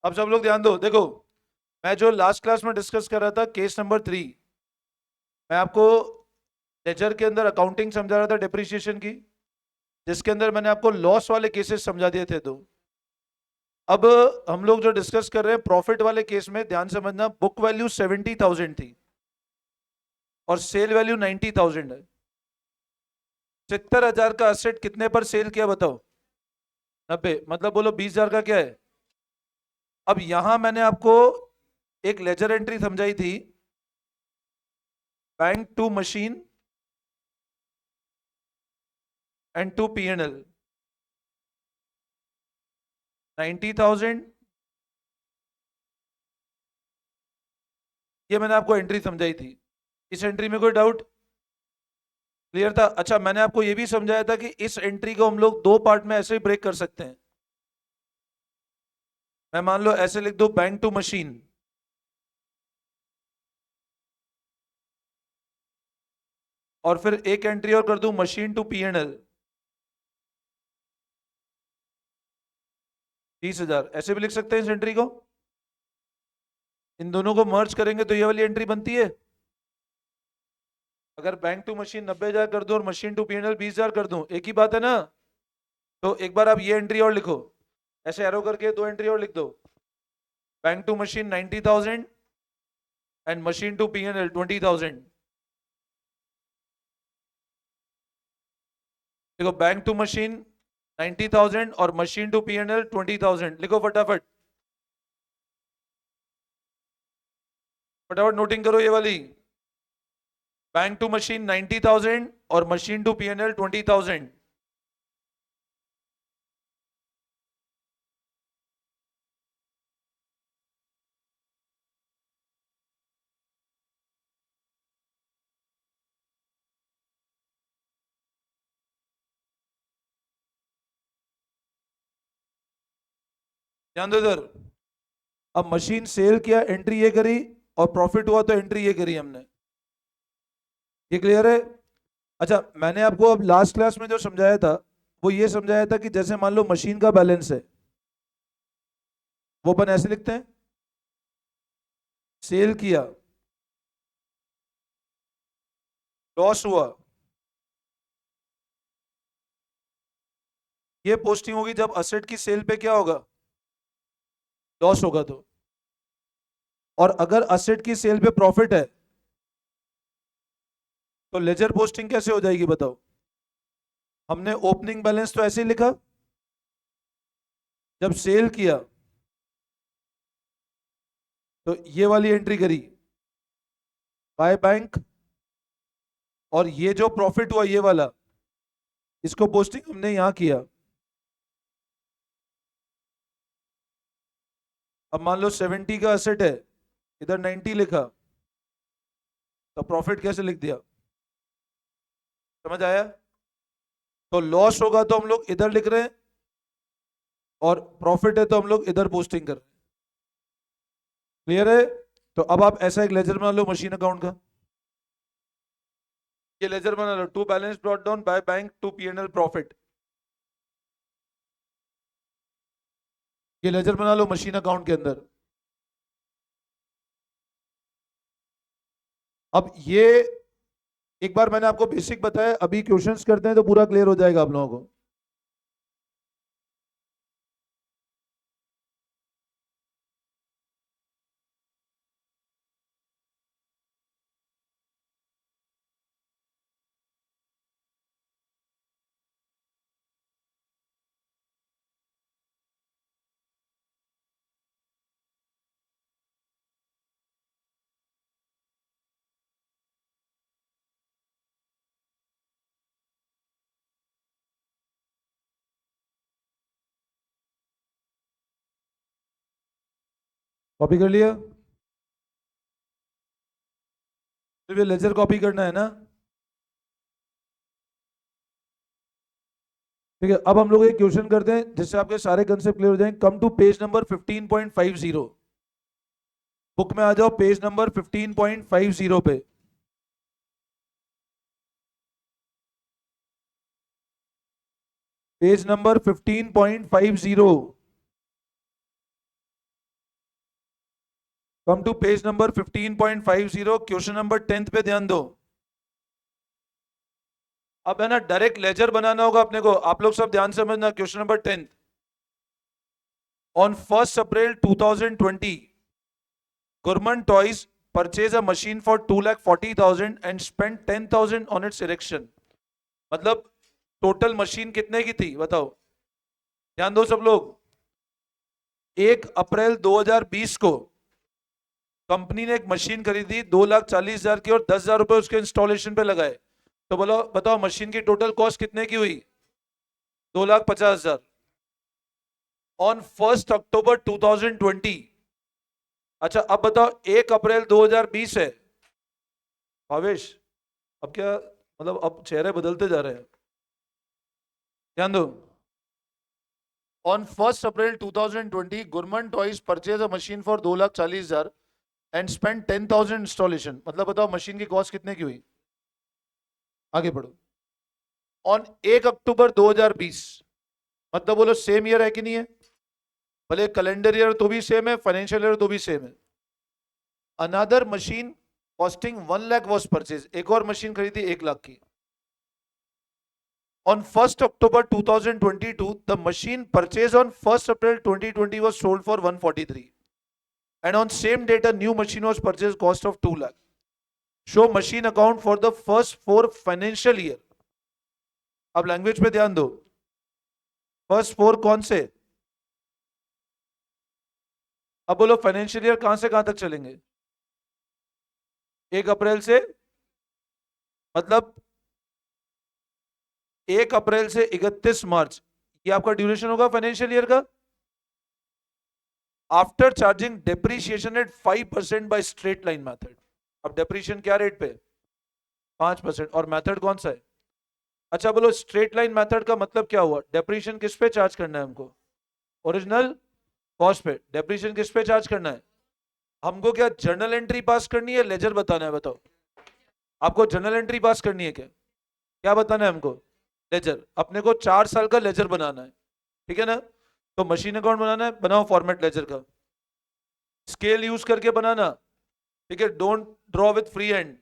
अब सब लोग ध्यान दो, देखो मैं जो लास्ट क्लास में डिस्कस कर रहा था केस नंबर 3, मैं आपको लेजर के अंदर अकाउंटिंग समझा रहा था डेप्रिसिएशन की, जिसके अंदर मैंने आपको लॉस वाले केसेस समझा दिए थे। तो अब हम लोग जो डिस्कस कर रहे हैं प्रॉफिट वाले केस में, ध्यान समझना, बुक वैल्यू 70,000 थी और सेल वैल्यू 90,000 है। 70,000 का असेट कितने पर सेल किया बताओ? 90, मतलब बोलो 20,000 का क्या है। अब यहां मैंने आपको एक लेजर एंट्री समझाई थी, bank to machine and to P&L, 90,000, ये मैंने आपको एंट्री समझाई थी। इस एंट्री में कोई डाउट? क्लियर था? अच्छा, मैंने आपको यह भी समझाया था कि इस एंट्री को हम लोग दो पार्ट में ऐसे ही ब्रेक कर सकते हैं। मैं मान लो ऐसे लिख दो, बैंक टू मशीन, और फिर एक एंट्री और कर दूं मशीन टू P&L, 30,000, ऐसे भी लिख सकते हैं इस एंट्री को। इन दोनों को मर्ज करेंगे तो ये वाली एंट्री बनती है। अगर बैंक टू मशीन 90,000 कर दूं और मशीन टू P&L 20,000 कर दूं, एक ही बात है ना। तो एक बार आप ये एंट्री और लिखो, ऐसे एरो करके दो एंट्री और लिख दो, bank to machine 90,000 and machine to P&L 20,000। देखो, बैंक टू मशीन 90,000 और मशीन टू P&L 20,000, लिखो फटाफट, फटाफट नोटिंग करो ये वाली। बैंक टू मशीन 90,000 और मशीन टू P&L 20,000। ध्यान दो इधर। अब मशीन सेल किया, एंट्री ये करी, और प्रॉफिट हुआ तो एंट्री ये करी हमने। ये क्लियर है? अच्छा, मैंने आपको अब लास्ट क्लास में जो समझाया था, वो ये समझाया था कि जैसे मान लो मशीन का बैलेंस है, वो अपन ऐसे लिखते हैं, सेल किया, लॉस हुआ, ये पोस्टिंग होगी जब असेट की सेल पे क्या होगा, लॉस होगा। तो और अगर असेट की सेल पे प्रॉफिट है, तो लेजर पोस्टिंग कैसे हो जाएगी बताओ? हमने ओपनिंग बैलेंस तो ऐसे ही लिखा, जब सेल किया तो ये वाली एंट्री करी बाय बैंक, और ये जो प्रॉफिट हुआ ये वाला, इसको पोस्टिंग हमने यहां किया। अब मान लो 70 का असेट है, इधर 90 लिखा, तो प्रॉफिट कैसे लिख दिया? समझ आया? तो लॉस होगा तो हम लोग इधर लिख रहे हैं, और प्रॉफिट है तो हम लोग इधर पोस्टिंग कर रहे हैं। क्लियर है? तो अब आप ऐसा एक लेजर बना लो मशीन अकाउंट का। ये लेजर बना लो, to balance brought down by bank to P&L profit. ये लेजर बना लो मशीन अकाउंट के अंदर। अब ये एक बार मैंने आपको बेसिक बताया, अभी क्वेश्चंस करते हैं तो पूरा क्लियर हो जाएगा आप लोगों को। कॉपी कर लिया? सिर्फ ये लेजर कॉपी करना है ना? ठीक है, अब हम लोग एक क्वेश्चन करते हैं जिससे आपके सारे कंसेप्ट क्लियर हो जाएंगे। Come to page number 15.50, book में आ जाओ पेज नंबर 15.50 पे। Page number 15.50। Come to page number 15.50, question number 10 पे ध्यान दो। अब है ना डायरेक्ट लेजर बनाना होगा अपने को, आप लोग सब ध्यान से समझना। Question number 10, on 1 April 2020 Gurman Toys purchase a machine for 2,40,000 and spent 10,000 on its erection। मतलब टोटल मशीन कितने की थी बताओ, ध्यान दो सब लोग। 1 अप्रैल 2020 को कंपनी ने एक मशीन खरीदी 2,40,000 की और 10,000 रुपए उसके इंस्टॉलेशन पे लगाए। तो बोलो बताओ मशीन की टोटल कॉस्ट कितने की हुई? 2,50,000। ऑन 1 अक्टूबर 2020, अच्छा अब बताओ 1 अप्रैल 2020 है भावेश, अब क्या मतलब अब चेहरे बदलते जा रहे हैं, ध्यान दो। On 1 April 2020 Gurman toys purchase a machine for 2,40,000 and spend 10,000 installation. मतलब बताओ मशीन की कॉस्ट कितने की हुई? आगे बढ़ो। ऑन 1 अक्टूबर 2020, मतलब बोलो सेम ईयर है कि नहीं है? भले कैलेंडर ईयर तो भी सेम है, फाइनेंशियल ईयर तो भी सेम है। Another machine costing 1 lakh was purchase, एक और मशीन खरीदी 1 लाख की। On 1st October 2022, the machine purchased on 1st April 2020 was sold for 143. And on same date, a new machine was purchased cost of 2 lakh. Show machine account for the first 4 financial year. अब language पे ध्यान दो। First 4 कौन से? अब बोलो financial year कहां से कहां तक चलेंगे? 1 अप्रैल से, मतलब 1 अप्रैल से 31 मार्च, ये आपका ड्यूरेशन होगा फाइनेंशियल ईयर का। After charging depreciation at 5% by straight line method. अब डेप्रीशिएशन क्या रेट पे? 5%। और मेथड कौन सा है? अच्छा बोलो स्ट्रेट लाइन मेथड का मतलब क्या हुआ? डेप्रीशिएशन किस पे चार्ज करना है हमको? ओरिजिनल कॉस्ट पे। डेप्रीशिएशन किस पे चार्ज करना है हमको? क्या जर्नल एंट्री पास करनी है, लेजर बताना है? बताओ आपको जर्नल एंट्री पास करनी है क्या? क्या बताना है हमको? लेजर। अपने को 4 साल का लेजर बनाना है, ठीक है ना? तो मशीन अकाउंट बनाना है, बनाओ फॉर्मेट लेजर का। स्केल यूज करके बनाना, ठीक है? Don't draw with free hand.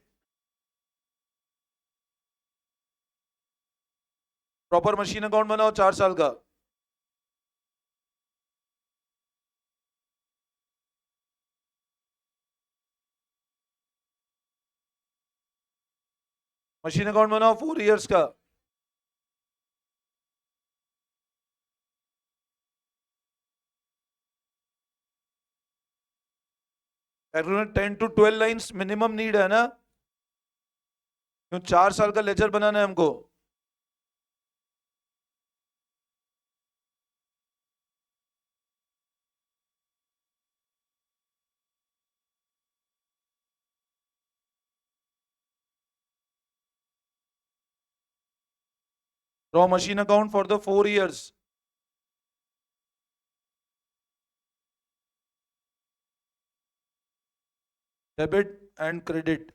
Proper machine account बनाओ 4 साल का। मशीन अकाउंट बनाओ 4 इयर्स का। Agreement 10 to 12 lines minimum need है ना, क्यों 4 साल का लेजर बनाना है हमको। Draw machine account for the 4 years. Debit and credit.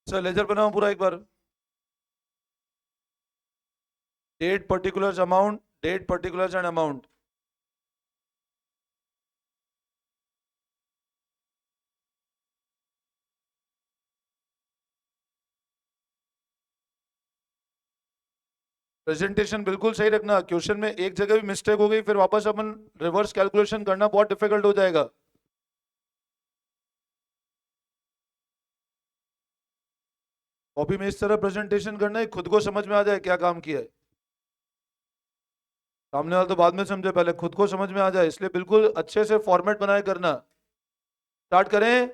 Sir ledger बनाओ पूरा एक बार। Date particulars amount, date particulars and amount. Presentation बिल्कुल सही रखना। क्वेश्चन में एक जगह भी मिस्टेक हो गई फिर वापस अपन रिवर्स कैलकुलेशन करना बहुत डिफिकल्ट हो जाएगा। कॉपी में इस तरह प्रेजेंटेशन करना है खुद को समझ में आ जाए क्या काम किया है। सामने वाला तो बाद में समझे, पहले खुद को समझ में आ जाए, इसलिए बिल्कुल अच्छे से फॉर्मेट बनाए करना। स्टार्ट करें?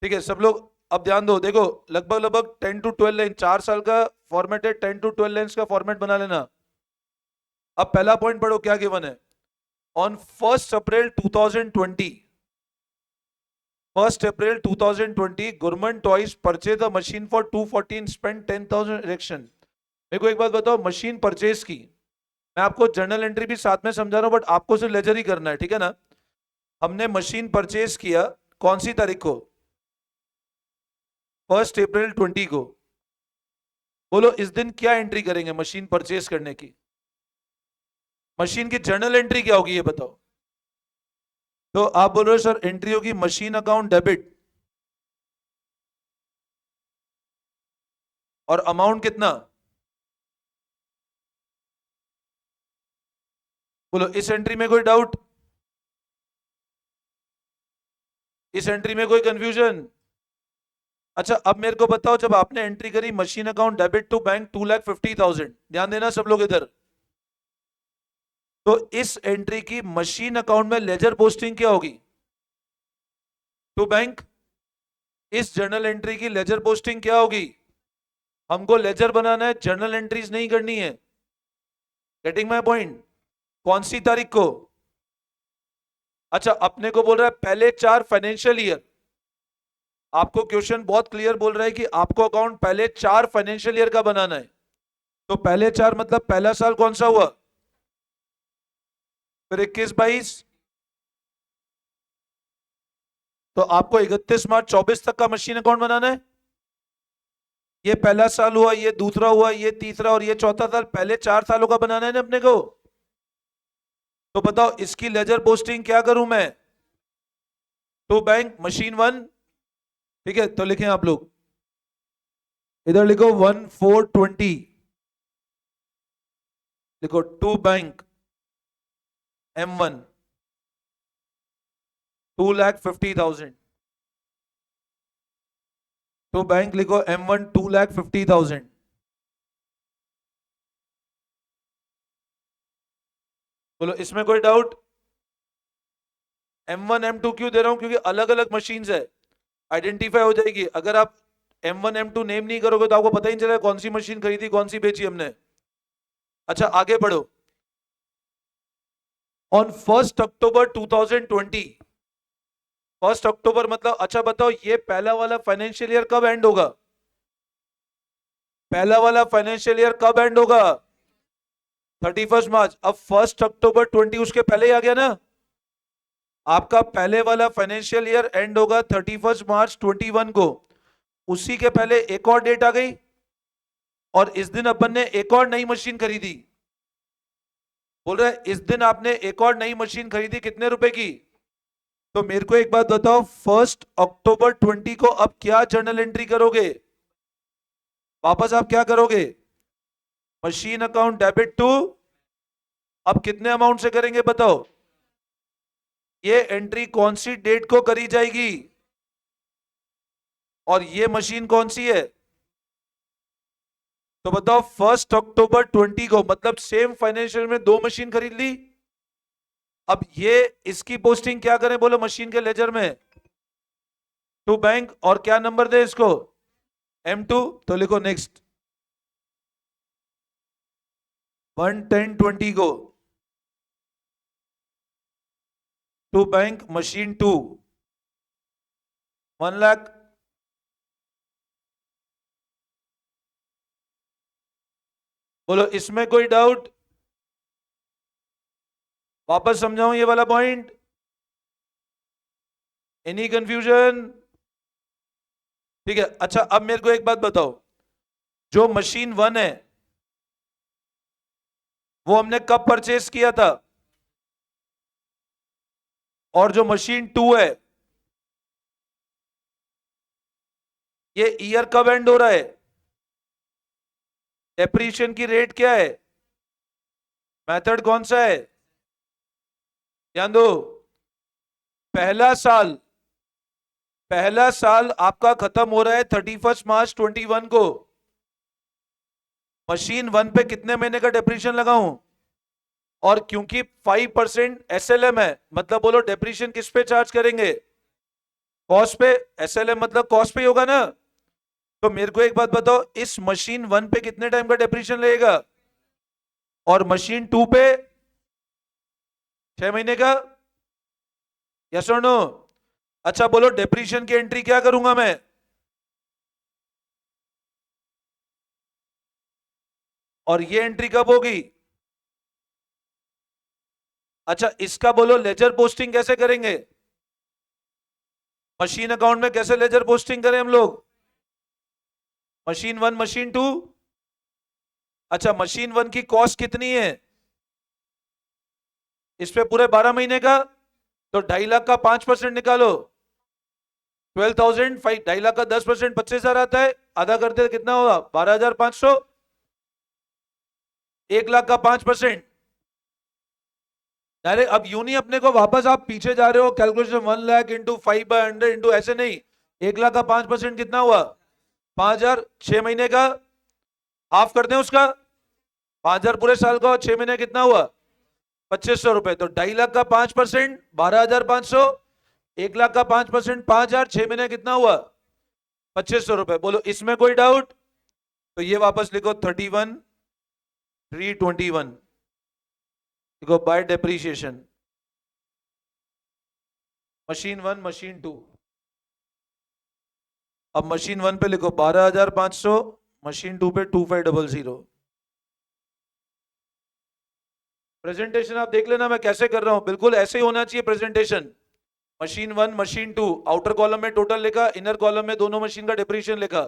ठीक है सब लोग अब ध्यान दो। देखो लगभग लगभग 10 to 12 लाइन, 4 साल का फॉर्मेट है, 10 to 12 लाइंस का फॉर्मेट बना लेना। अब पहला पॉइंट पढ़ो क्या गिवन है। On 1 April 2020, 1 April 2020 government toys purchase the machine for 214 spend 10,000 erection. मेरे को एक बात बताओ, मशीन परचेज की, मैं आपको जर्नल एंट्री भी साथ में समझा रहा हूं बट आपको सिर्फ लेजर ही करना है, ठीक है ना? हमने मशीन परचेज किया कौन सी तारीख को? 1 अप्रैल 20 को। बोलो इस दिन क्या एंट्री करेंगे मशीन परचेज करने की? मशीन की जर्नल एंट्री क्या होगी ये बताओ। तो आप बोल रहे हो सर एंट्री होगी मशीन अकाउंट डेबिट, और अमाउंट कितना? बोलो इस एंट्री में कोई डाउट? इस एंट्री में कोई कंफ्यूजन? अच्छा अब मेरे को बताओ, जब आपने एंट्री करी machine account debit to bank 2,50,000, ध्यान देना सब लोग इधर, तो इस एंट्री की मशीन अकाउंट में लेजर पोस्टिंग क्या होगी? To bank. इस जर्नल एंट्री की लेजर पोस्टिंग क्या होगी? हमको लेजर बनाना है, जर्नल एंट्रीज नहीं करनी है। Getting my point? कौन सी तारीख को? अच्छा अपने को बोल रहा है पहले 4 फाइनेंशियल ईयर। आपको क्वेश्चन बहुत क्लियर बोल रहा है कि आपको अकाउंट पहले 4 फाइनेंशियल ईयर का बनाना है। तो पहले 4 मतलब पहला साल कौन सा हुआ? फिर 21-22, तो आपको 31 मार्च 24 तक का मशीन अकाउंट बनाना है। ये पहला साल हुआ, ये दूसरा हुआ, ये तीसरा और ये चौथा साल, पहले 4 सालों का बनाना है ना अपने को। तो बताओ इसकी लेजर पोस्टिंग क्या करूं मैं? To bank machine 1। ठीक है तो लिखें आप लोग, इधर लिखो 1/4/20, लिखो to bank M1 2,50,000, to bank लिखो M1 2,50,000। बोलो इसमें कोई डाउट? M1 M2 क्यों दे रहा हूं? क्योंकि अलग अलग मशीन है, आइडेंटिफाई हो जाएगी। अगर आप M1 M2 नेम नहीं करोगे तो आपको पता ही नहीं चलेगा कौन सी मशीन खरीदी कौन सी बेची हमने। अच्छा आगे बढ़ो। ऑन 1 अक्टूबर 2020, 1 अक्टूबर मतलब, अच्छा बताओ ये पहला वाला फाइनेंशियल ईयर कब एंड होगा? पहला वाला फाइनेंशियल ईयर कब एंड होगा? 31 मार्च। अब 1 अक्टूबर 20 उसके पहले ही आ गया ना। आपका पहले वाला फाइनेंशियल ईयर एंड होगा 31 मार्च 21 को। उसी के पहले एक और डेट आ गई, और इस दिन अपन ने एक और नई मशीन खरीदी। बोल रहे इस दिन आपने एक और नई मशीन खरीदी कितने रुपए की? तो मेरे को एक बात बताओ, 1 अक्टूबर 20 को अब क्या जर्नल एंट्री करोगे? वापस आप क्या करोगे? मशीन अकाउंट डेबिट टू, अब कितने अमाउंट से करेंगे बताओ? ये एंट्री कौन सी डेट को करी जाएगी? और ये मशीन कौन सी है? तो बताओ 1 अक्टूबर 20 को, मतलब सेम फाइनेंशियल में दो मशीन खरीद ली। अब ये इसकी पोस्टिंग क्या करें बोलो मशीन के लेजर में? टू बैंक, और क्या नंबर दे इसको? M2। तो लिखो नेक्स्ट 1/10/20 को टू बैंक मशीन 2 1 लाख। बोलो इसमें कोई डाउट? वापस समझाऊं ये वाला पॉइंट? Any confusion? ठीक है। अच्छा अब मेरे को एक बात बताओ, जो मशीन 1 है वो हमने कब परचेस किया था? और जो मशीन 2 है ये ईयर कब एंड हो रहा है? डेप्रीशिएशन की रेट क्या है? मेथड कौन सा है? ध्यान दो। पहला साल, पहला साल आपका खत्म हो रहा है 31 मार्च 21 को। मशीन 1 पे कितने महीने का डेप्रीशिएशन लगाऊं? और क्योंकि 5% SLM है, मतलब बोलो डेप्रीशिएशन किस पे चार्ज करेंगे? कॉस्ट पे। SLM मतलब कॉस्ट पे ही होगा ना। तो मेरे को एक बात बताओ, इस मशीन 1 पे कितने टाइम का डेप्रीशिएशन लगेगा? और मशीन 2 पे 6 महीने का। यस और नो? अच्छा बोलो डेप्रीशिएशन की एंट्री क्या करूंगा मैं? और ये एंट्री कब होगी? अच्छा इसका बोलो लेजर पोस्टिंग कैसे करेंगे? मशीन अकाउंट में कैसे लेजर पोस्टिंग करें हम लोग? Machine 1 machine 2। अच्छा मशीन 1 की कॉस्ट कितनी है इस पे पूरे 12 महीने का? तो 2.5 लाख का 5% निकालो, 12,000। 2.5 लाख का 10% 25,000 आता है, आधा करते तो कितना होगा? 12,500। 1 लाख का 5%। डायरेक्ट अब यूं नहीं अपने को वापस आप पीछे जा रहे हो कैलकुलेशन, 1 लाख इंटू 5/100 इंटू ऐसे नहीं। 1 लाख का 5% कितना हुआ? 5,000। 6 महीने का हाफ कर दें उसका, 5,000 पूरे साल का, और 6 महीने कितना हुआ? 2,500 रुपए। तो 2.5 लाख का 5% 12,500, 1 लाख का 5% 5,000, 6 महीने कितना हुआ? 2,500 रुपए। बोलो इसमें कोई डाउट? तो ये वापस लिखो 31,321 देखो बाय डेप्रीशिएशन। Machine 1 machine 2। अब मशीन 1 पे लिखो 12,500, मशीन 2 पे 2,500। प्रेजेंटेशन आप देख लेना मैं कैसे कर रहा हूं, बिल्कुल ऐसे ही होना चाहिए presentation. Machine 1 machine 2, outer column में टोटल लिखा, इनर कॉलम में दोनों मशीन का डिप्रीशिएशन लिखा।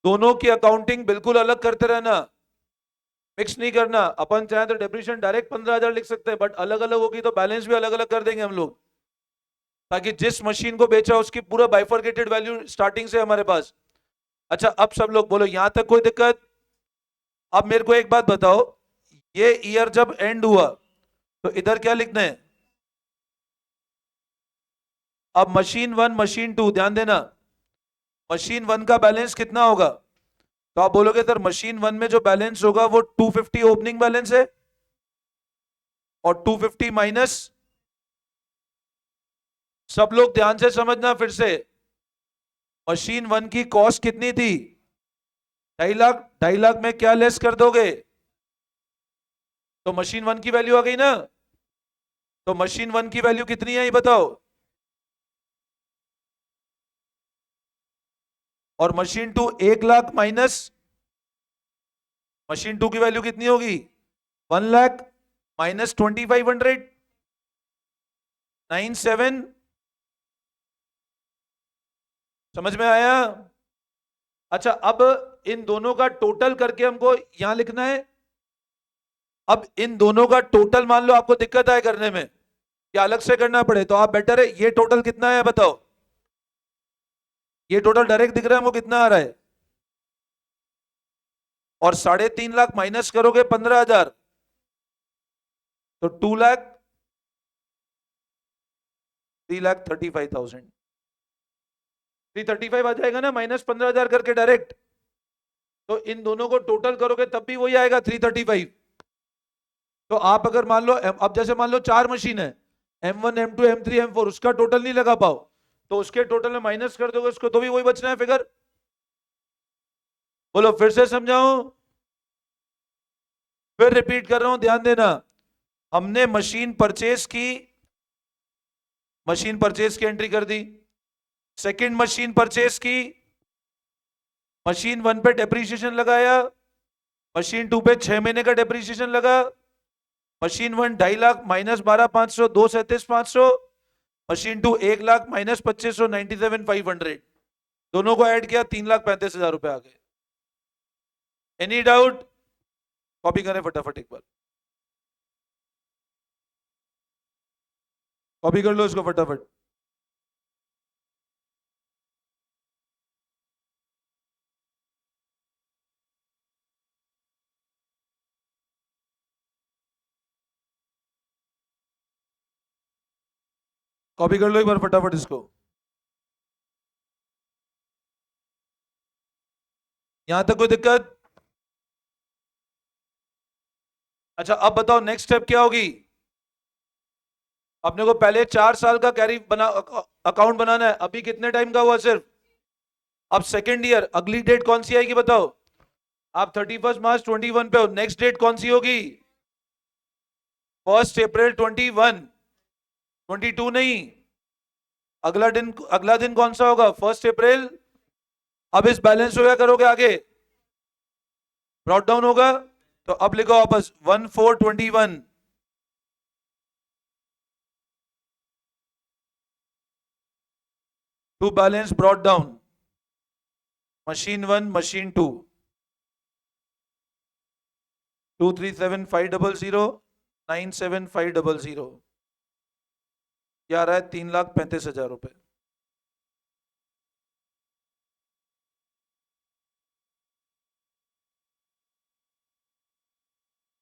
दोनों की अकाउंटिंग बिल्कुल अलग करते रहना, मिक्स नहीं करना। अपन चाहे तो डिप्रीशिएशन डायरेक्ट 15,000 लिख सकते हैं, बट अलग अलग होगी तो बैलेंस भी अलग अलग कर देंगे हम लोग, ताकि जिस मशीन को बेचा उसकी पूरा बाइफरकेटेड वैल्यू स्टार्टिंग से हमारे पास। अच्छा अब सब लोग बोलो यहां तक कोई दिक्कत? अब मेरे को एक बात बताओ, ये ईयर जब एंड हुआ तो इधर क्या लिखना है? अब मशीन 1 मशीन 2 ध्यान देना, मशीन 1 का बैलेंस कितना होगा? तो आप बोलोगे सर मशीन 1 में जो बैलेंस होगा वो 250 ओपनिंग बैलेंस है, और 250 माइनस, सब लोग ध्यान से समझना फिर से, मशीन 1 की कॉस्ट कितनी थी? 2.5 लाख। 2.5 लाख में क्या लेस कर दोगे? तो मशीन 1 की वैल्यू आ गई ना। तो मशीन 1 की वैल्यू कितनी है ये बताओ? और मशीन 2 1 लाख माइनस, मशीन 2 की वैल्यू कितनी होगी? 1 लाख माइनस 2,500, 97। समझ में आया? अच्छा अब इन दोनों का टोटल करके हमको यहां लिखना है। अब इन दोनों का टोटल मान लो आपको दिक्कत आए करने में, या अलग से करना पड़े, तो आप बेटर है ये टोटल कितना है बताओ? ये टोटल डायरेक्ट दिख रहा है हमको कितना आ रहा है? और 3.5 लाख माइनस करोगे 15,000, तो 2 लाख 3,35,000। 335 आ जाएगा ना, माइनस 15,000 करके डायरेक्ट। तो इन दोनों को टोटल करोगे तब भी वही आएगा 335। तो आप अगर मान लो अब जैसे मान लो 4 मशीन है, M1 M2 M3 M4, उसका टोटल नहीं लगा पाओ तो उसके टोटल में माइनस कर दोगे उसको, तो भी वही बचना है फिगर। बोलो फिर से समझाऊं? फिर रिपीट कर रहा हूं ध्यान देना। हमने मशीन परचेज की, मशीन परचेज की एंट्री कर दी। सेकंड मशीन परचेज की, मशीन 1 पे डेप्रीशिएशन लगाया, मशीन 2 पे 6 महीने का डेप्रीशिएशन लगा। Machine 1 2.5 lakh minus 12,500 2,37,500, machine 2 1 lakh minus 2,500 97,500, दोनों को ऐड किया 3,35,000 रुपए आ गए। Any doubt? कॉपी करें फटाफट एक बार, कॉपी कर लो इसको फटाफट। कॉपी कर लो एक बार फटाफट इसको। यहां तक कोई दिक्कत? अच्छा अब बताओ नेक्स्ट स्टेप क्या होगी? अपने को पहले 4 साल का कैरी बना अकाउंट बनाना है, अभी कितने टाइम का हुआ सिर्फ? अब सेकेंड ईयर, अगली डेट कौन सी आएगी बताओ? आप 31 मार्च 21 पे हो, नेक्स्ट डेट कौन सी होगी? 1 अप्रैल 21। 22 नहीं, अगला दिन कौन सा होगा? 1 अप्रैल। अब इस बैलेंस को क्या करोगे आगे? ब्रॉट डाउन होगा, तो अब लिखो वापस 1421 to balance brought down machine 1 machine 2 237,500 97500 ये आ रहा है 3,35,000 रुपए।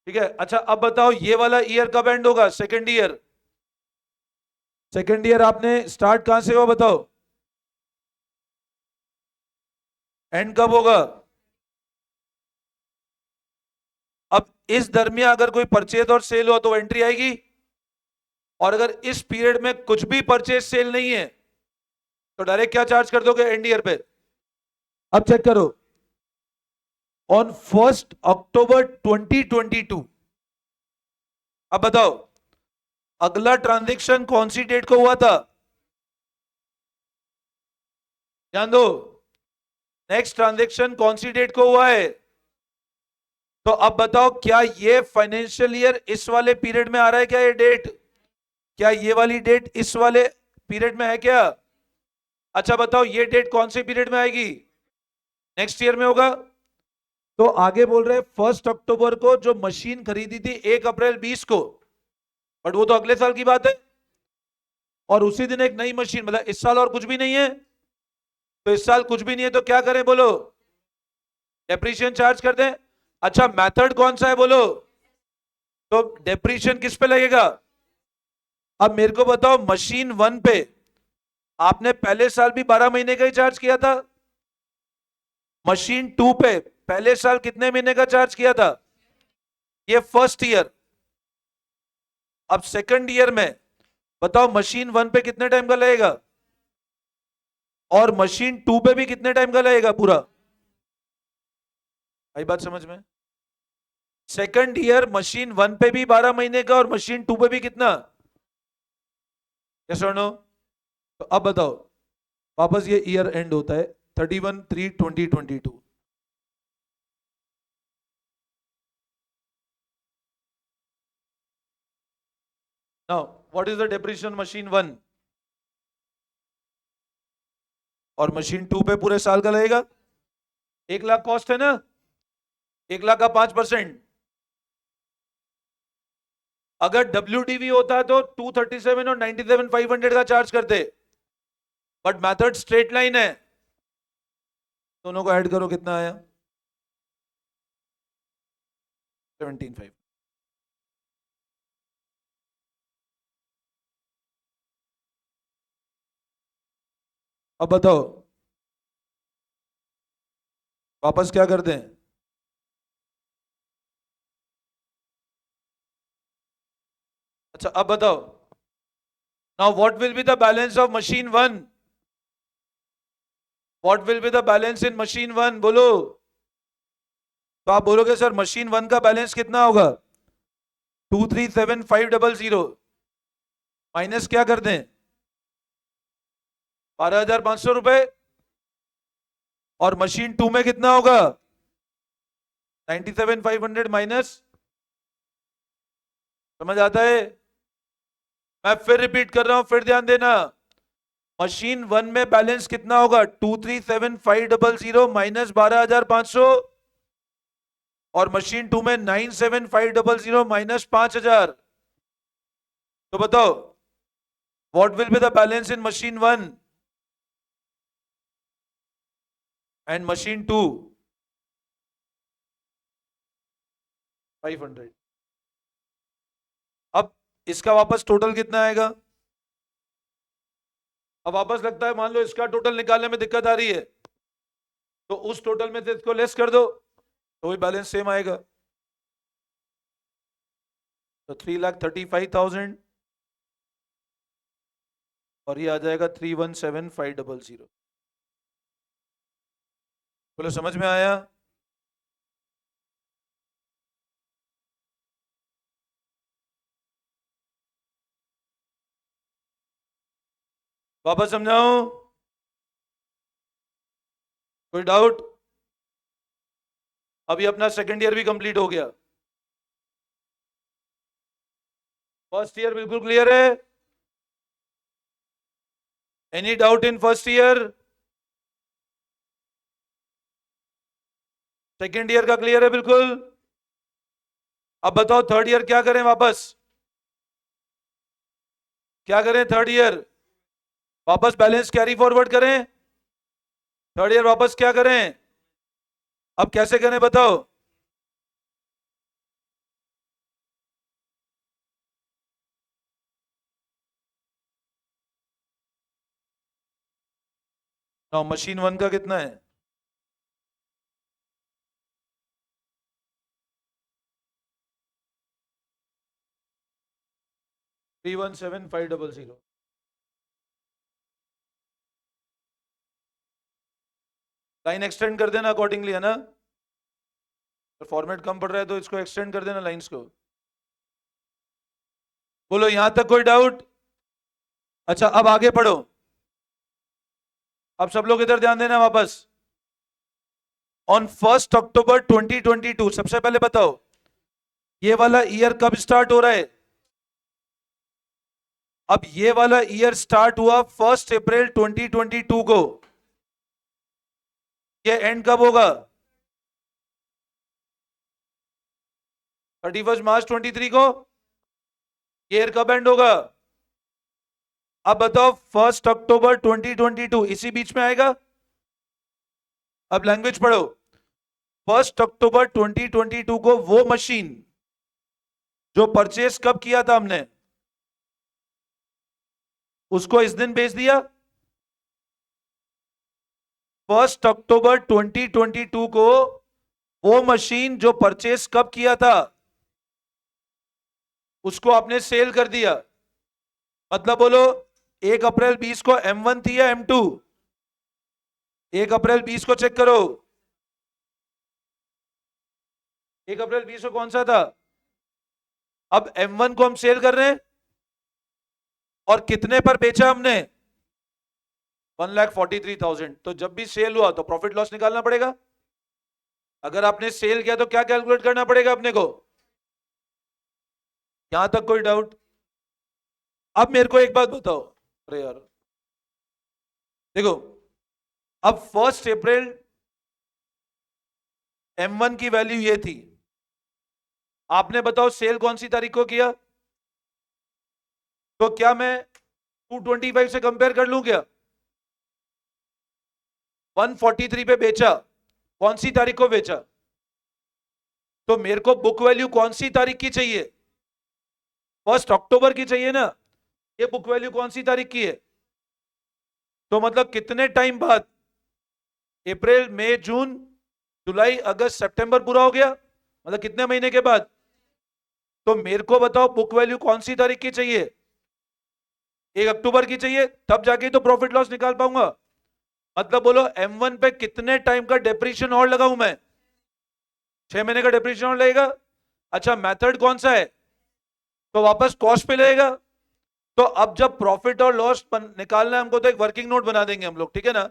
ठीक है, अच्छा अब बताओ ये वाला ईयर कब एंड होगा? Second year. सेकेंड ईयर आपने स्टार्ट कहां से हुआ बताओ, एंड कब होगा? अब इस दरमियान अगर कोई परचेज और सेल हुआ तो एंट्री आएगी, और अगर इस पीरियड में कुछ भी परचेज सेल नहीं है तो डायरेक्ट क्या चार्ज कर दोगे एंड ईयर पे? अब चेक करो, ऑन 1 अक्टूबर 2022, अब बताओ अगला ट्रांजैक्शन कौन सी डेट को हुआ था? ध्यान दो, नेक्स्ट ट्रांजैक्शन कौन सी डेट को हुआ है? तो अब बताओ क्या ये फाइनेंशियल ईयर इस वाले पीरियड में आ रहा है क्या? ये डेट, क्या ये वाली डेट इस वाले पीरियड में है क्या? अच्छा बताओ ये डेट कौन से पीरियड में आएगी? नेक्स्ट ईयर में होगा। तो आगे बोल रहे हैं 1 अक्टूबर को जो मशीन खरीदी थी 1 अप्रैल 20 को, बट वो तो अगले साल की बात है, और उसी दिन एक नई मशीन, मतलब इस साल और कुछ भी नहीं है। तो इस साल कुछ भी नहीं है तो क्या करें बोलो? डेप्रीशिएशन चार्ज कर दें। अच्छा मेथड कौन सा है बोलो? तो डेप्रीशिएशन किस पे लगेगा? अब मेरे को बताओ मशीन 1 पे आपने पहले साल भी 12 महीने का ही चार्ज किया था, मशीन 2 पे पहले साल कितने महीने का चार्ज किया था? ये फर्स्ट ईयर। अब सेकंड ईयर में बताओ मशीन 1 पे कितने टाइम का लगेगा, और मशीन 2 पे भी कितने टाइम का लगेगा पूरा? आई बात समझ में? सेकंड ईयर मशीन 1 पे भी 12 महीने का और मशीन 2 पे भी कितना? यस और नो? तो अब बताओ वापस ये ईयर एंड होता है 31/3/2022। Now what is the depreciation machine 1 और मशीन 2 पे पूरे साल का लगेगा? 1 लाख कॉस्ट है ना, 1 लाख का 5%। अगर WDV होता तो 237 और 97,500 का चार्ज करते, बट मेथड स्ट्रेट लाइन है, दोनों को ऐड करो कितना आया? 17,500। अब बताओ वापस क्या करते हैं? अच्छा अब बताओ, now what will be the balance of machine 1? What will be the balance in machine 1 बोलो? तो आप बोलोगे सर मशीन 1 का बैलेंस कितना होगा? 237,500 माइनस क्या कर दें? 12,500 रुपए, और मशीन 2 में कितना होगा? 97,500 माइनस, समझ आता है? मैं फिर रिपीट कर रहा हूं, फिर ध्यान देना। मशीन 1 में बैलेंस कितना होगा? 237,500 माइनस 12,500, और मशीन 2 में 97,500 माइनस 5,000। तो बताओ what will be the balance in machine 1 and machine 2? 500। अब इसका वापस टोटल कितना आएगा? अब वापस लगता है मान लो इसका टोटल निकालने में दिक्कत आ रही है, तो उस टोटल में से इसको लेस कर दो तो वही बैलेंस सेम आएगा। तो 3,35,000 और ये आ जाएगा 3,17,500। बोलो समझ में आया? वापस समझाऊं? कोई डाउट? अभी अपना सेकेंड ईयर भी कंप्लीट हो गया, फर्स्ट ईयर बिल्कुल क्लियर है? Any doubt in first year? Second year का क्लियर है बिल्कुल? अब बताओ थर्ड ईयर क्या करें वापस? क्या करें थर्ड ईयर? वापस बैलेंस कैरी फॉरवर्ड करें? थर्ड ईयर वापस क्या करें? अब कैसे करें बताओ? मशीन वन का कितना है? Three one seven five double zero. Line extend कर देना अकॉर्डिंगली, है ना? फॉर्मेट कम पड़ रहा है तो इसको एक्सटेंड कर देना लाइंस को। बोलो यहां तक कोई डाउट? अच्छा अब आगे पढ़ो। अब सब लोग इधर ध्यान देना वापस। ऑन 1 अक्टूबर 2022, सबसे पहले बताओ ये वाला ईयर कब स्टार्ट हो रहा है? अब ये वाला ईयर स्टार्ट हुआ 1 अप्रैल 2022 को। ये एंड कब होगा? 31 मार्च 23 को। ईयर कब एंड होगा? अब बताओ 1 अक्टूबर 2022 इसी बीच में आएगा। अब लैंग्वेज पढ़ो। 1 अक्टूबर 2022 को वो मशीन जो परचेस कब किया था हमने, उसको इस दिन भेज दिया। 1 अक्टूबर 2022 को वो मशीन जो परचेस कब किया था उसको आपने सेल कर दिया। मतलब बोलो 1 अप्रैल 20 को M1 थी या M2? 1 अप्रैल 20 को चेक करो। 1 अप्रैल 20 को कौन सा था? अब M1 को हम सेल कर रहे हैं और कितने पर बेचा हमने? 1,43,000। तो जब भी सेल हुआ तो प्रॉफिट लॉस निकालना पड़ेगा। अगर आपने सेल किया तो क्या कैलकुलेट करना पड़ेगा अपने को? यहां तक कोई डाउट? अब मेरे को एक बात बताओ। अरे यार देखो, अब 1 अप्रैल M1 की वैल्यू ये थी। आपने बताओ सेल कौन सी तारीख को किया? तो क्या मैं 225 से कंपेयर कर लूं क्या? 143 पे बेचा, कौन सी तारीख को बेचा? तो मेरे को बुक वैल्यू कौन सी तारीख की चाहिए? 1 अक्टूबर की चाहिए ना। ये बुक वैल्यू कौन सी तारीख की है? तो मतलब कितने टाइम बाद? अप्रैल मई जून जुलाई अगस्त सितंबर पूरा हो गया, मतलब कितने महीने के बाद? तो मेरे को बताओ बुक वैल्यू कौन सी तारीख की चाहिए? 1 अक्टूबर की चाहिए, तब जाके तो प्रॉफिट लॉस निकाल पाऊंगा। मतलब बोलो M1 पे कितने टाइम का डेप्रीशिएशन और लगाऊं मैं? 6 महीने का डेप्रीशिएशन और लगेगा। अच्छा मेथड कौन सा है? तो वापस कॉस्ट पे लगेगा। तो अब जब प्रॉफिट और लॉस निकालना है हमको तो एक वर्किंग नोट बना देंगे हम लोग, ठीक है ना?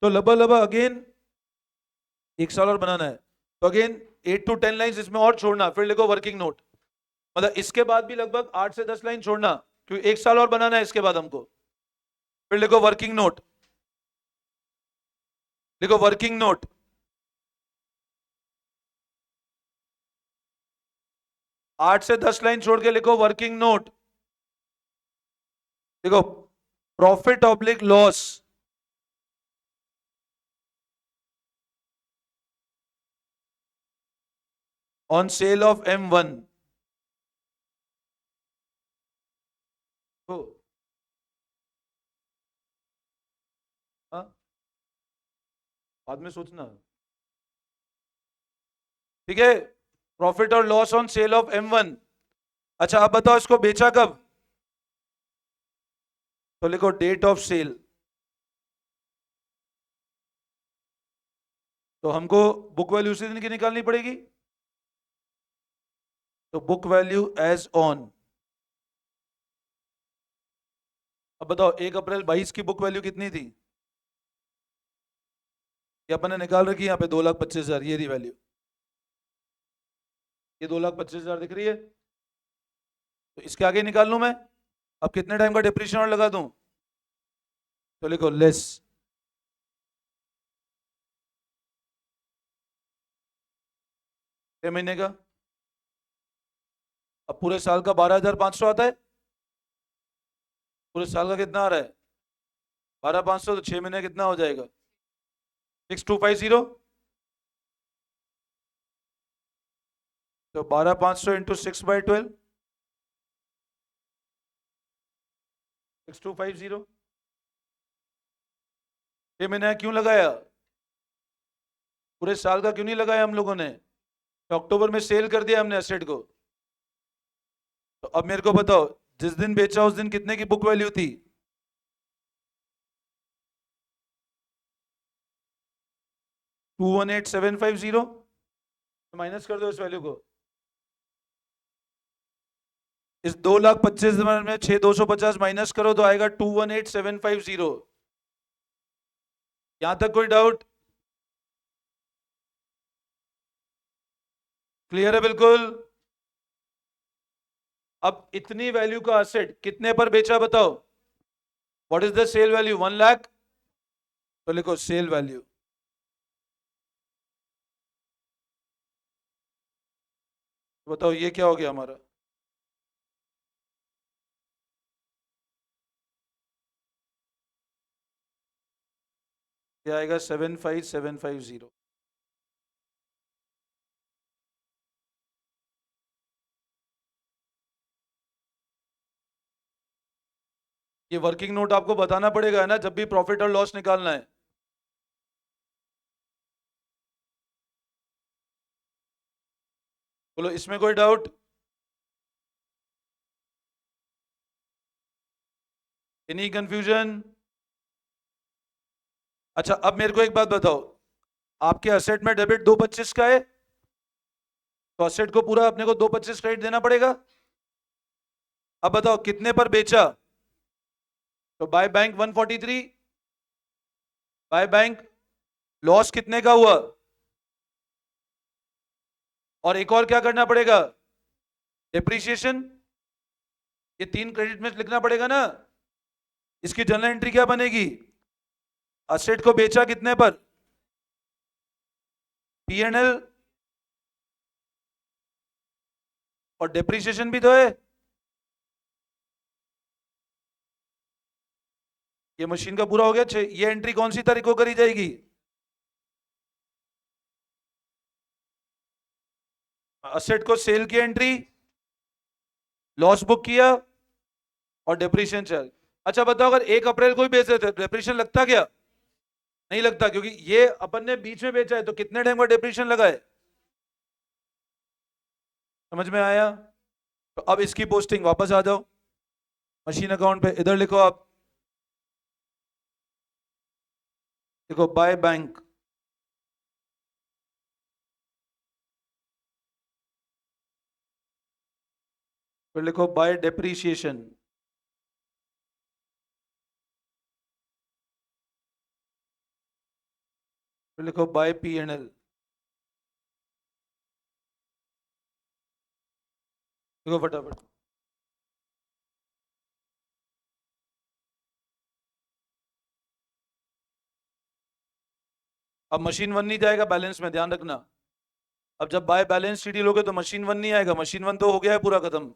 तो लबा लबा अगेन 1 साल और बनाना है तो अगेन 8 to 10 लाइन इसमें और छोड़ना, फिर लिखो वर्किंग नोट। मतलब इसके बाद भी लगभग 8 से 10 लाइन छोड़ना, क्योंकि 1 साल और बनाना है इसके बाद हमको। फिर लिखो वर्किंग नोट, लिखो वर्किंग नोट। 8 से 10 लाइन छोड़ के लिखो वर्किंग नोट। देखो profit oblique loss on sale of M1। तो हाँ, बाद में सोचना, ठीक है? प्रॉफिट और loss on sale of M1। अच्छा अब बताओ इसको बेचा कब? तो लिखो डेट ऑफ सेल। तो हमको बुक वैल्यू उसी दिन की निकालनी पड़ेगी। तो बुक वैल्यू एज ऑन। अब बताओ 1 अप्रैल 22 की बुक वैल्यू कितनी थी? ये अपन ने निकाल रखी है यहाँ पे 2,25,000, ये रही वैल्यू। ये 2,25,000 दिख रही है। तो इसके आगे निकाल लूं मैं, अब कितने टाइम का डिप्रीशिएशन और लगा दूं? तो लिखो लेस 6 महीने का। अब पूरे साल का 12,500 आता है, पूरे साल का कितना आ रहा है? 12,500, तो 6 महीने कितना हो जाएगा? 6,250। तो 12,500 इंटू 6/12, 6,250। 6 महीने क्यों लगाया? पूरे साल का क्यों नहीं लगाया हम लोगों ने? अक्टूबर में सेल कर दिया हमने एसेट को। तो अब मेरे को बताओ, जिस दिन बेचा उस दिन कितने की बुक वैल्यू थी? 218,750। माइनस कर दो इस वैल्यू को। इस 2,25,000 में 6,250 माइनस करो तो आएगा 218,750। यहां तक कोई डाउट? क्लियर है बिल्कुल? अब इतनी वैल्यू का एसेट कितने पर बेचा बताओ? What is the sale value? 1 lakh. तो लिखो सेल वैल्यू। बताओ ये क्या हो गया हमारा? ये आएगा 75750। ये वर्किंग नोट आपको बताना पड़ेगा ना जब भी प्रॉफिट और लॉस निकालना है। बोलो इसमें कोई डाउट? Any confusion? अच्छा अब मेरे को एक बात बताओ, आपके असेट में डेबिट 225 का है, तो असेट को पूरा अपने को 225 क्रेडिट देना पड़ेगा। अब बताओ कितने पर बेचा? तो by bank 143, by bank loss कितने का हुआ? और एक और क्या करना पड़ेगा? डिप्रीशिएशन। ये 3 क्रेडिट में लिखना पड़ेगा ना। इसकी जर्नल एंट्री क्या बनेगी? असेट को बेचा कितने पर? P&L। और डिप्रीशिएशन भी तो है। ये मशीन का पूरा हो गया। ये एंट्री कौन सी तारीख को करी जाएगी? असेट को सेल की एंट्री, लॉस बुक किया और डिप्रीशिएशन चल। अच्छा बताओ, अगर 1 अप्रैल को ही बेच देते डिप्रीशिएशन लगता क्या? नहीं लगता, क्योंकि ये अपन ने बीच में बेचा है, तो कितने टाइम का डिप्रीशिएशन लगा है? समझ में आया? तो अब इसकी पोस्टिंग वापस आ जाओ मशीन अकाउंट पे, इधर लिखो आप, देखो बाय बैंक। फिर लिखो बाय डिप्रीशिएशन। फिर लिखो बाय P&L। देखो फटाफट। अब मशीन 1 नहीं जाएगा बैलेंस में, ध्यान रखना। अब जब बाय बैलेंस शीट लोगे तो मशीन 1 नहीं आएगा, मशीन 1 तो हो गया है पूरा खत्म।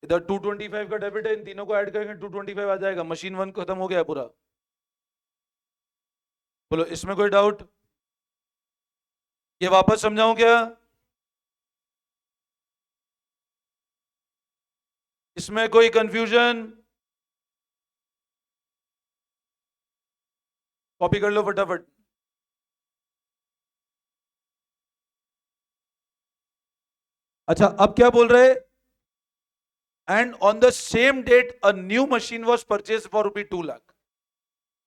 इधर 225 का डेबिट है, इन तीनों को ऐड करेंगे 225 आ जाएगा, मशीन 1 खत्म हो गया पूरा। बोलो इसमें कोई डाउट? ये वापस समझाऊं क्या? इसमें कोई कंफ्यूजन? कॉपी कर लो फटाफट। अच्छा अब क्या बोल रहे? And on the same date a new machine was purchase for ₹2 lakh.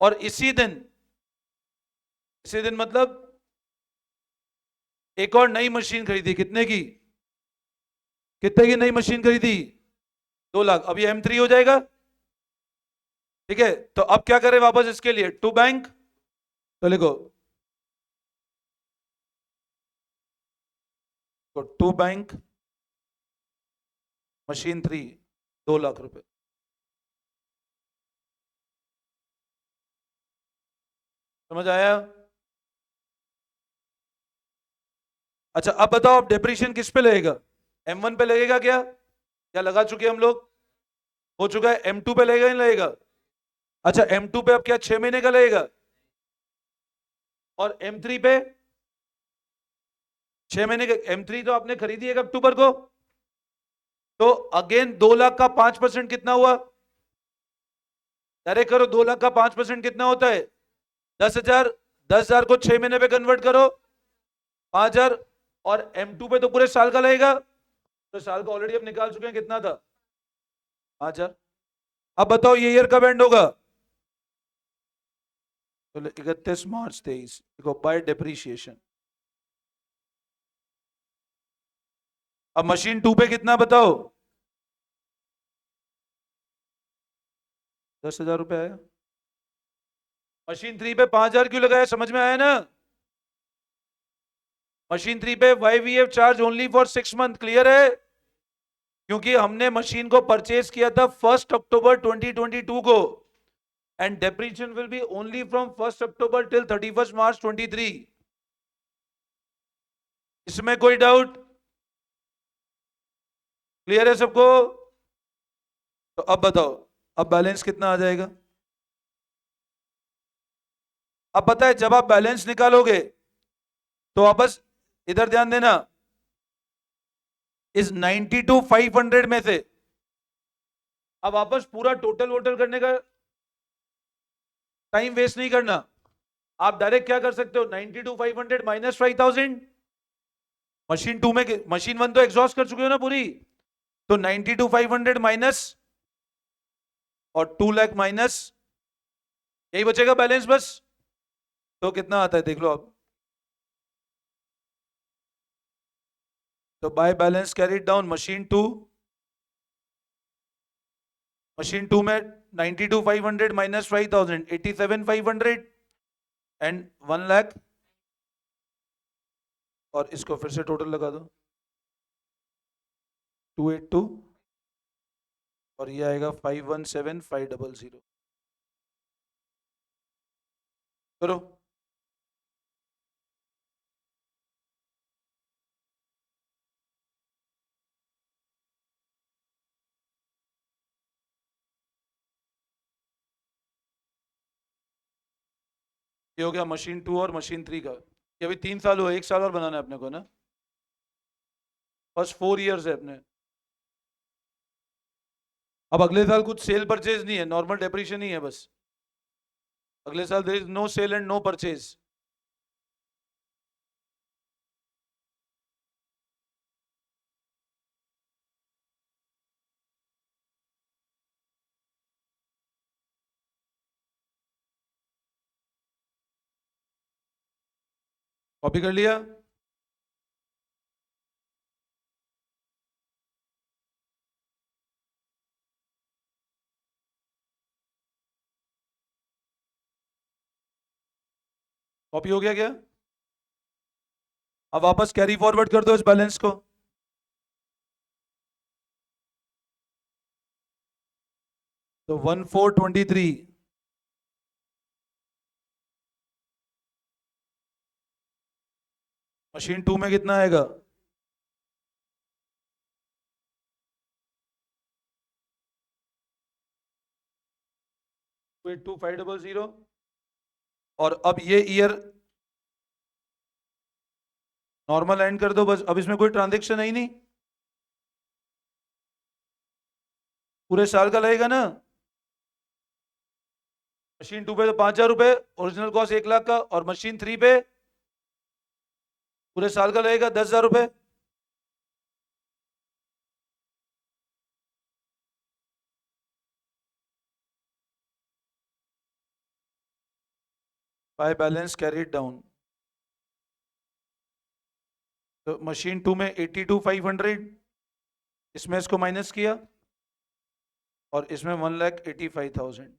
और इसी दिन मतलब एक और नई मशीन खरीदी, कितने की? कितने की नई मशीन खरीदी? 2 लाख। अब ये M3 हो जाएगा। ठीक है, तो अब क्या करें? वापस इसके लिए टू बैंक। तो लिखो तो 2 बैंक, मशीन 3 2 लाख रुपए। समझ आया? अच्छा अब बताओ, अब डेप्रीशिएशन किस पे लगेगा? M1 पे लगेगा क्या? क्या लगा चुके हम लोग? हो चुका है। M2 पे लगेगा नहीं लगेगा? अच्छा M2 पे अब क्या 6 महीने का लगेगा? और M3 पे 6 महीने का। M3 तो आपने खरीदी है अक्टूबर को, तो अगेन 2 लाख का 5% कितना हुआ? डायरेक्ट करो, 2 लाख का 5% कितना होता है? 10,000। 10,000 को 6 महीने पे कन्वर्ट करो, 5,000। और M2 पे तो पूरे साल का लगेगा, तो साल का ऑलरेडी हम निकाल चुके हैं, कितना था? 5,000। अब बताओ ये ईयर कब एंड होगा? तो 31 मार्च 23 देखो, बाय डेप्रीशिएशन। अब मशीन 2 पे कितना बताओ? 10,000 रुपए आया। मशीन 3 पे 5,000 क्यों लगाया, समझ में आया ना? मशीन 3 पे YVF charge only for 6 month, clear है? क्योंकि हमने मशीन को परचेज किया था 1 अक्टूबर 2022 को, and depreciation will be only from 1 October till 31 मार्च 23। इसमें कोई डाउट? क्लियर है सबको? तो अब बताओ, अब बैलेंस कितना आ जाएगा? अब पता है, जब आप बैलेंस निकालोगे तो वापस इधर ध्यान देना, इस 92,500 में से अब वापस पूरा टोटल वोटल करने का टाइम वेस्ट नहीं करना। आप डायरेक्ट क्या कर सकते हो, 92,500 माइनस 5,000। मशीन 2 में, मशीन 1 तो एग्जॉस्ट कर चुके हो ना पूरी, तो 92,500 माइनस और 2 लाख माइनस, यही बचेगा बैलेंस बस। तो कितना आता है देख लो आप। तो by balance carried down, machine 2 में 92,500 माइनस 5,000 87,500 एंड 1 लाख। और इसको फिर से टोटल लगा दो, 282, और ये आएगा 517,500। करो। ये हो गया मशीन 2 और मशीन 3 का। ये अभी 3 साल हुआ, 1 साल और बनाना है अपने को ना, फर्स्ट 4 इयर्स है अपने। अब अगले साल कुछ सेल परचेज नहीं है, नॉर्मल डेप्रीशिएशन ही है बस। अगले साल there is no sale and no purchase. Copy कर लिया? कॉपी हो गया क्या? अब वापस कैरी फॉरवर्ड कर दो इस बैलेंस को। तो 1423, मशीन 2 में कितना आएगा? 282,500। और अब ये ईयर नॉर्मल एंड कर दो बस, अब इसमें कोई ट्रांजेक्शन है ही नहीं, पूरे साल का लगेगा ना। मशीन 2 पे तो 5,000 रुपए, ओरिजिनल कॉस्ट 1 लाख का, और मशीन 3 पे पूरे साल का लगेगा 10,000 रुपए। बाय बैलेंस कैरीड डाउन, तो मशीन 2 में 82,500, इसमें इसको माइनस किया, और इसमें 1,85,000,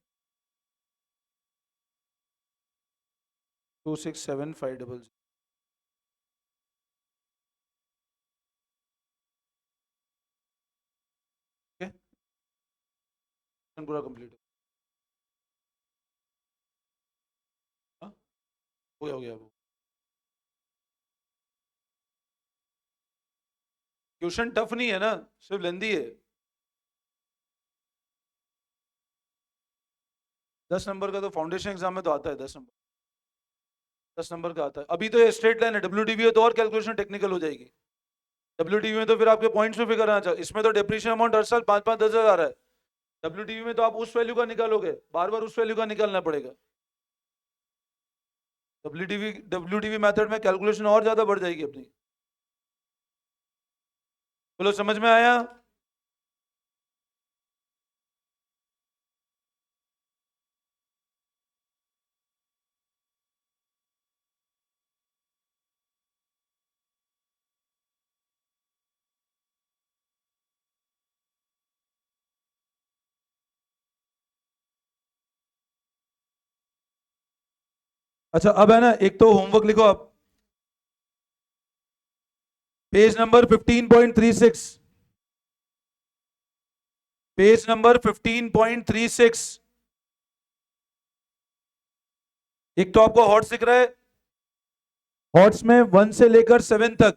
267,500। पूरा कंप्लीट हो गया वो। क्वेश्चन टफ नहीं है ना, सिर्फ लेंदी है। 10 नंबर का तो फाउंडेशन एग्जाम में तो आता है, 10 नंबर का आता है। अभी तो ये स्ट्रेट लाइन है, डब्ल्यूडीवी है तो और कैलकुलेशन टेक्निकल हो जाएगी। डब्ल्यूडीवी में तो फिर आपके पॉइंट्स में फिगर आना चाहिए, इसमें तो डेप्रिसिएशन अमाउंट हर साल 5-5-10 आ रहा है। डब्ल्यूडीवी में तो आप उस वैल्यू का निकालोगे, बार बार उस वैल्यू का निकालना पड़ेगा। डब्ल्यूडीवी मेथड में कैलकुलेशन और ज्यादा बढ़ जाएगी अपनी। बोलो समझ में आया? अच्छा अब है ना, एक तो होमवर्क लिखो आप, पेज नंबर 15.36, पेज नंबर 15.36। एक तो आपको हॉट्स दिख रहा है, हॉट्स में 1 से लेकर 7 तक,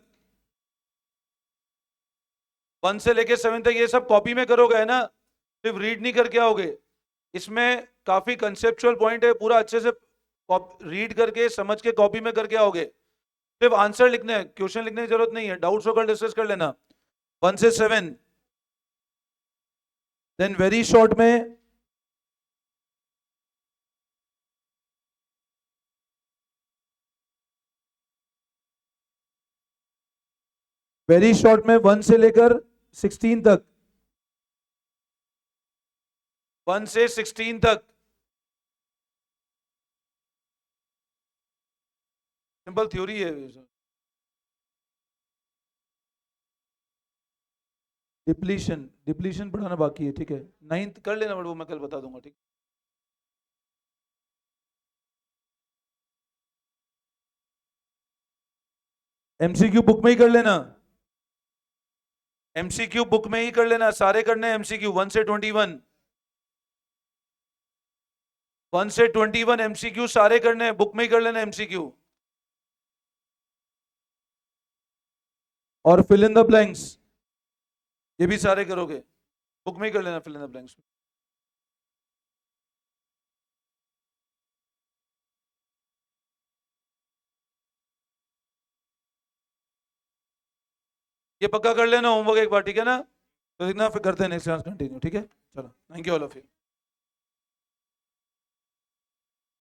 1 से लेकर 7 तक ये सब कॉपी में करोगे ना, सिर्फ रीड नहीं करके आओगे। इसमें काफी कंसेप्चुअल पॉइंट है, पूरा अच्छे से रीड करके समझ के कॉपी में करके आओगे। सिर्फ आंसर लिखने हैं, क्वेश्चन लिखने की जरूरत नहीं है, डाउट्स होकर डिस्कस कर लेना। 1 से 7, देन वेरी शॉर्ट में वेरी शॉर्ट में 1 से लेकर 16 तक, 1 से 16 तक सिंपल थ्योरी है। डिप्लीशन, डिप्लीशन पढ़ाना बाकी है, ठीक है, 9th कर लेना, वो मैं कल बता दूंगा, ठीक। एमसीक्यू बुक में ही कर लेना, एमसीक्यू बुक में ही कर लेना, सारे करने एमसीक्यू 1 से 21, 1 से 21 एमसीक्यू सारे करने बुक में ही कर लेना एमसीक्यू। और फिल इन द ब्लैंक्स ये भी सारे करोगे, बुक में ही कर लेना फिल इन द ब्लैंक्स। ये पक्का कर लेना होमवर्क एक बार, ठीक है ना? तो देखना फिर करते हैं नेक्स्ट क्लास कंटिन्यू, ठीक है? चलो, thank you all of you.